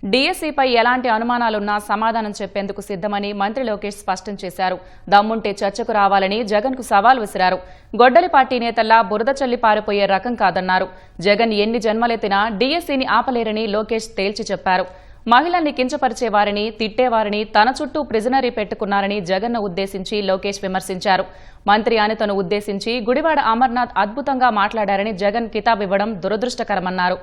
డీఎస్సీపై ఎలాంటి అనుమానాలున్నా సమాధానం చెప్పేందుకు సిద్ధమని మంత్రి లోకేష్ స్పష్టం చేశారు. దమ్ముంటే చర్చకు రావాలని జగన్కు సవాల్ విసిరారు. గొడ్డలి పార్టీ నేతల్లా బురద చల్లి పారిపోయే రకం కాదన్నారు. జగన్ ఎన్ని జన్మలెత్తినా డీఎస్సీని ఆపలేరని లోకేష్ తేల్చి చెప్పారు. మహిళల్ని కించపరిచేవారిని, తిట్టేవారిని తన చుట్టూ ప్రిజనరీ పెట్టుకున్నారని జగన్ను ఉద్దేశించి లోకేష్ విమర్శించారు. మంత్రి అనితను ఉద్దేశించి గుడివాడ అమర్నాథ్ అద్భుతంగా మాట్లాడారని జగన్ కితాబివ్వడం దురదృష్టకరమన్నారు.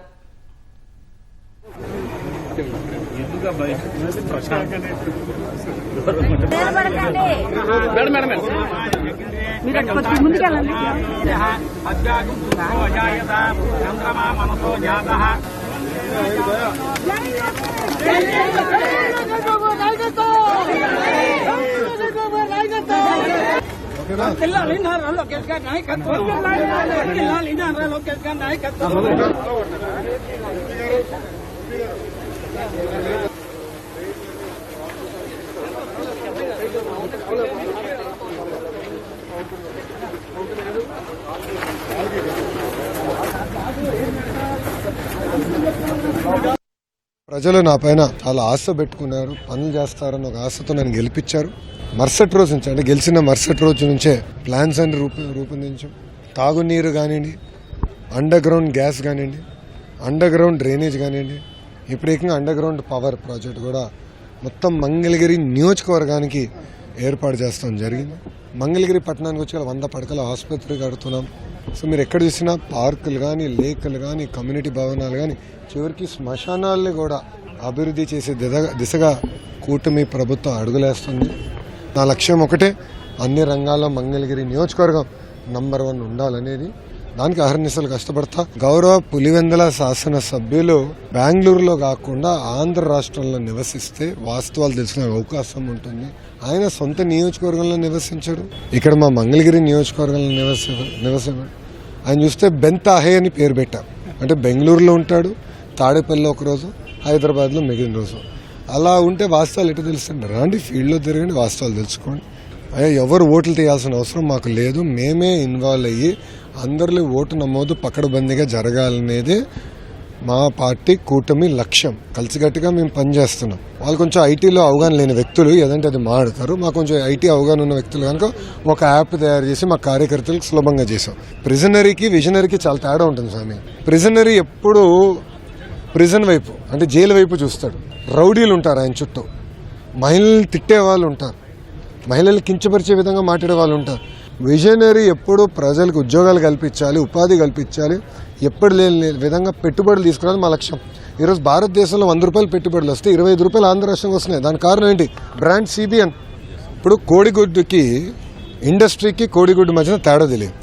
ప్రజలు నా పైన చాలా ఆశ పెట్టుకున్నారు, పనులు చేస్తారని ఒక ఆశతో నన్ను గెలిపించారు. మరుసటి రోజు నుంచి అంటే గెలిచిన మరుసటి రోజు నుంచే ప్లాన్స్ అన్ని రూపొందించాం. తాగునీరు కానివ్వండి, అండర్ గ్రౌండ్ గ్యాస్ కానివ్వండి, అండర్ గ్రౌండ్ డ్రైనేజ్ కానివ్వండి, ఇప్పుడు ఏకంగా అండర్ గ్రౌండ్ పవర్ ప్రాజెక్ట్ కూడా మొత్తం మంగళగిరి నియోజకవర్గానికి ఏర్పాటు చేస్తాం జరిగింది. మంగళగిరి పట్టణానికి వచ్చి 100 పడకల ఆసుపత్రి కడుతున్నాం. సో మీరు ఎక్కడ చూసినా పార్కులు కానీ, లేకులు కానీ, కమ్యూనిటీ భవనాలు కానీ, చివరికి శ్మశానాల్ని కూడా అభివృద్ధి చేసే దిశగా కూటమి ప్రభుత్వం అడుగులేస్తుంది. నా లక్ష్యం ఒకటే, అన్ని రంగాల్లో మంగళగిరి నియోజకవర్గం నంబర్ 1 ఉండాలనేది. దానికి అహర్నిశలు కష్టపడతా. గౌరవ పులివెందుల శాసనసభ్యులు బెంగళూరులో కాకుండా ఆంధ్ర రాష్ట్రంలో నివసిస్తే వాస్తవాలు తెలిసిన అవకాశం ఉంటుంది. ఆయన సొంత నియోజకవర్గంలో నివసించాడు, ఇక్కడ మా మంగళగిరి నియోజకవర్గంలో నివసించాడు. ఆయన చూస్తే బెంతాహే అని పేరు పెట్టాం. అంటే బెంగళూరులో ఉంటాడు, తాడేపల్లిలో ఒకరోజు, హైదరాబాద్లో మిగిలిన రోజు. అలా ఉంటే వాస్తవాలు ఎటు తెలుస్తుంది? రాండి, ఫీల్డ్లో తిరగండి, వాస్తవాలు తెలుసుకోండి. ఎవరు ఓట్లు తీయాల్సిన అవసరం మాకు లేదు. మేమే ఇన్వాల్వ్ అయ్యి అందరిలో ఓటు నమోదు పకడ్బందీగా జరగాలనేదే మా పార్టీ కూటమి లక్ష్యం. కలిసికట్టుగా మేము పనిచేస్తున్నాం. వాళ్ళు కొంచెం ఐటీలో అవగాహన లేని వ్యక్తులు ఏదంటే అది మాడతారు. మాకు కొంచెం ఐటీ అవగాహన ఉన్న వ్యక్తులు కనుక ఒక యాప్ తయారు చేసి మా కార్యకర్తలకు సులభంగా చేసాం. ప్రిజనరీకి విజనరీకి చాలా తేడా ఉంటుంది స్వామి. ప్రిజనరీ ఎప్పుడు ప్రిజన్ వైపు అంటే జైలు వైపు చూస్తాడు. రౌడీలు ఉంటారు ఆయన చుట్టూ, మహిళల్ని తిట్టే వాళ్ళు ఉంటారు, మహిళలు కించపరిచే విధంగా మాట్లాడే వాళ్ళు ఉంటారు. విజనరీ ఎప్పుడు ప్రజలకు ఉద్యోగాలు కల్పించాలి, ఉపాధి కల్పించాలి, ఎప్పుడు లేని విధంగా పెట్టుబడులు తీసుకురావాలి మా లక్ష్యం. ఈరోజు భారతదేశంలో 100 రూపాయలు పెట్టుబడులు వస్తే 25 రూపాయలు ఆంధ్ర రాష్ట్రంకి వస్తున్నాయి. దాని కారణం ఏంటి? Brand CBN. ఇప్పుడు కోడిగుడ్డుకి ఇండస్ట్రీకి కోడిగుడ్డు మధ్యన తేడా తెలియదు.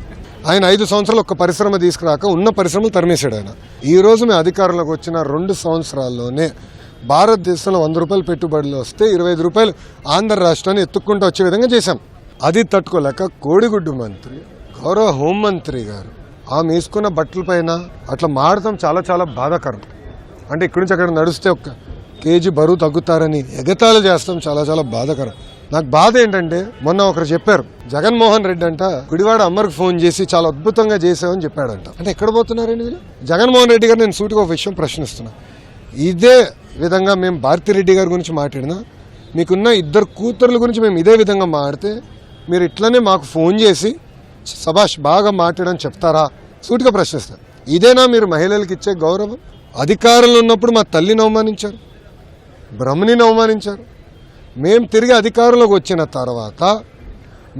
ఆయన 5 సంవత్సరాలు ఒక్క పరిశ్రమ తీసుకురాక ఉన్న పరిశ్రమలు తరిమేశాడు ఆయన. ఈ రోజు మేము అధికారంలోకి వచ్చిన 2 సంవత్సరాల్లోనే భారతదేశంలో 100 రూపాయలు పెట్టుబడులు వస్తే 25 రూపాయలు ఆంధ్ర రాష్ట్రాన్ని ఎత్తుక్కుంటూ వచ్చే విధంగా చేశాం. అది తట్టుకోలేక కోడిగుడ్డు మంత్రి, గౌరవ హోంమంత్రి గారు ఆమె వేసుకున్న బట్టల పైన అట్లా మాడటం చాలా చాలా బాధాకరం. అంటే ఇక్కడి నుంచి అక్కడ నడిస్తే 1 కేజీ బరువు తగ్గుతారని ఎగతాళి చేస్తాం, చాలా చాలా బాధాకరం. నాకు బాధ ఏంటంటే మొన్న ఒకరు చెప్పారు, జగన్మోహన్ రెడ్డి అంట గుడివాడ అమ్మర్కి ఫోన్ చేసి చాలా అద్భుతంగా చేసావని చెప్పాడంట. అంటే ఎక్కడ పోతున్నారండి వీళ్ళు? జగన్మోహన్ రెడ్డి గారు నేను సూటిగా ఒక విషయం ప్రశ్నిస్తున్నా. ఇదే విధంగా మేము భారతిరెడ్డి గారి గురించి మాట్లాడినా, మీకున్న 2 కూతుర్ల గురించి మేము ఇదే విధంగా మాట్లాడితే మీరు ఇట్లనే మాకు ఫోన్ చేసి సభాష్ బాగా మాట్లాడని చెప్తారా? సూటిగా ప్రశ్నిస్తారు. ఇదేనా మీరు మహిళలకు ఇచ్చే గౌరవం? అధికారంలో ఉన్నప్పుడు మా తల్లిని అవమానించారు, బ్రహ్మణిని అవమానించారు. మేము తిరిగి అధికారంలోకి వచ్చిన తర్వాత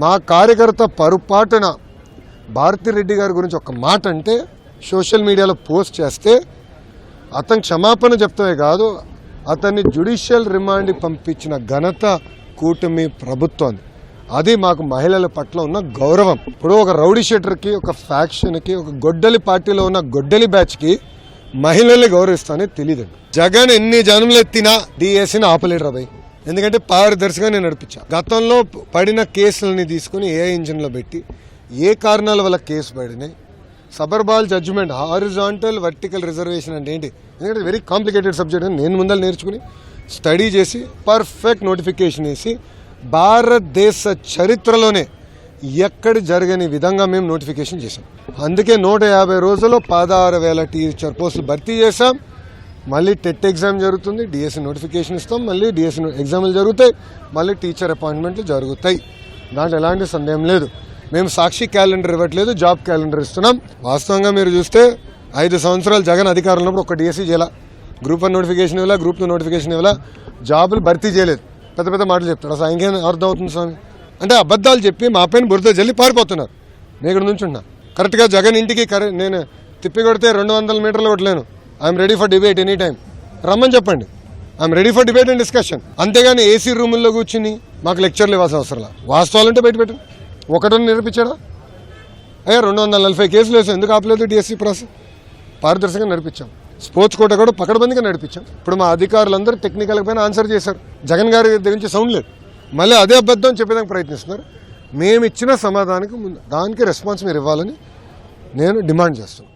మా కార్యకర్త పరుపాటున భారతిరెడ్డి గారి గురించి ఒక మాట అంటే సోషల్ మీడియాలో పోస్ట్ చేస్తే అతను క్షమాపణ చెప్తామే కాదు, అతన్ని జ్యుడిషియల్ రిమాండ్కి పంపించిన ఘనత కూటమి ప్రభుత్వాన్ని. అది మాకు మహిళల పట్ల ఉన్న గౌరవం. ఇప్పుడు ఒక రౌడీ షీటర్కి, ఒక ఫ్యాక్షన్కి, ఒక గొడ్డలి పార్టీలో ఉన్న గొడ్డలి బ్యాచ్కి మహిళల్ని గౌరవిస్తానని తెలియదండి. జగన్ ఎన్ని జన్మలు ఎత్తినా DSCని ఆపలేడు అబ్బాయి. ఎందుకంటే పారదర్శిగా నేను నడిపించా. గతంలో పడిన కేసులని తీసుకుని ఏ ఇంజిన్లో పెట్టి ఏ కారణాల వల్ల కేసు పడినాయి, సబర్బాల్ జడ్జిమెంట్, హారిజాంటల్ వర్టికల్ రిజర్వేషన్ అంటే ఏంటి, ఎందుకంటే వెరీ కాంప్లికేటెడ్ సబ్జెక్ట్ అని నేను ముందర నేర్చుకుని స్టడీ చేసి పర్ఫెక్ట్ నోటిఫికేషన్ వేసి భారతదేశ చరిత్రలోనే ఎక్కడ జరగని విధంగా మేము నోటిఫికేషన్ చేశాం. అందుకే 150 రోజుల్లో 16,000 టీచర్ పోస్టులు భర్తీ చేశాం. మళ్ళీ టెట్ ఎగ్జామ్ జరుగుతుంది, డిఎస్సి నోటిఫికేషన్ ఇస్తాం, మళ్ళీ డిఎస్సి ఎగ్జామ్లు జరుగుతాయి, మళ్ళీ టీచర్ అపాయింట్మెంట్లు జరుగుతాయి. దాంట్లో ఎలాంటి సందేహం లేదు. మేము సాక్షి క్యాలెండర్ ఇవ్వట్లేదు, జాబ్ క్యాలెండర్ ఇస్తున్నాం. వాస్తవంగా మీరు చూస్తే 5 సంవత్సరాలు జగన్ అధికారంలో ఉన్నప్పుడు ఒక డిఎస్సి చేయాల, గ్రూప్ 1 నోటిఫికేషన్ ఇవ్వాల, గ్రూప్ 2 నోటిఫికేషన్ ఇవ్వాల, జాబులు భర్తీ చేయలేదు. పెద్ద పెద్ద మాటలు చెప్తాడు. అసలు ఇంకేం అర్థం అవుతుంది స్వామి? అంటే అబద్ధాలు చెప్పి మా పైన బురద జల్లి పారిపోతున్నారు. నేను ఇక్కడ నుంచి ఉన్నా కరెక్ట్గా జగన్ ఇంటికి నేను తిప్పి కొడితే 200 మీటర్లు కొట్టలేను. I'm ready for debate any time, రమ్మని చెప్పండి. I'm ready for debate and discussion. అంతేగాని ఏసీ రూముల్లో కూర్చుని మాకు లెక్చర్లు ఇవ్వాల్సిన అవసరం. వాస్తవాలంటే బయట పెట్టండి. ఒకటని నిరూపించాడా? అయ్యా 240 కేసులు వేసాం, ఎందుకు ఆపలేదు డిఎస్సి ప్రాసెస్? పారదర్శకంగా నడిపించాం. స్పోర్ట్స్ కోట కూడా పకడ్బందీగా నడిపించాం. ఇప్పుడు మా అధికారులందరూ టెక్నికల్ పైన ఆన్సర్ చేశారు. జగన్ గారి దగ్గర నుంచి సౌండ్ లేదు. మళ్ళీ అదే అబద్ధం చెప్పేదానికి ప్రయత్నిస్తున్నారు. మేము ఇచ్చిన సమాధానానికి దానికి రెస్పాన్స్ మీరు ఇవ్వాలని నేను డిమాండ్ చేస్తున్నాను.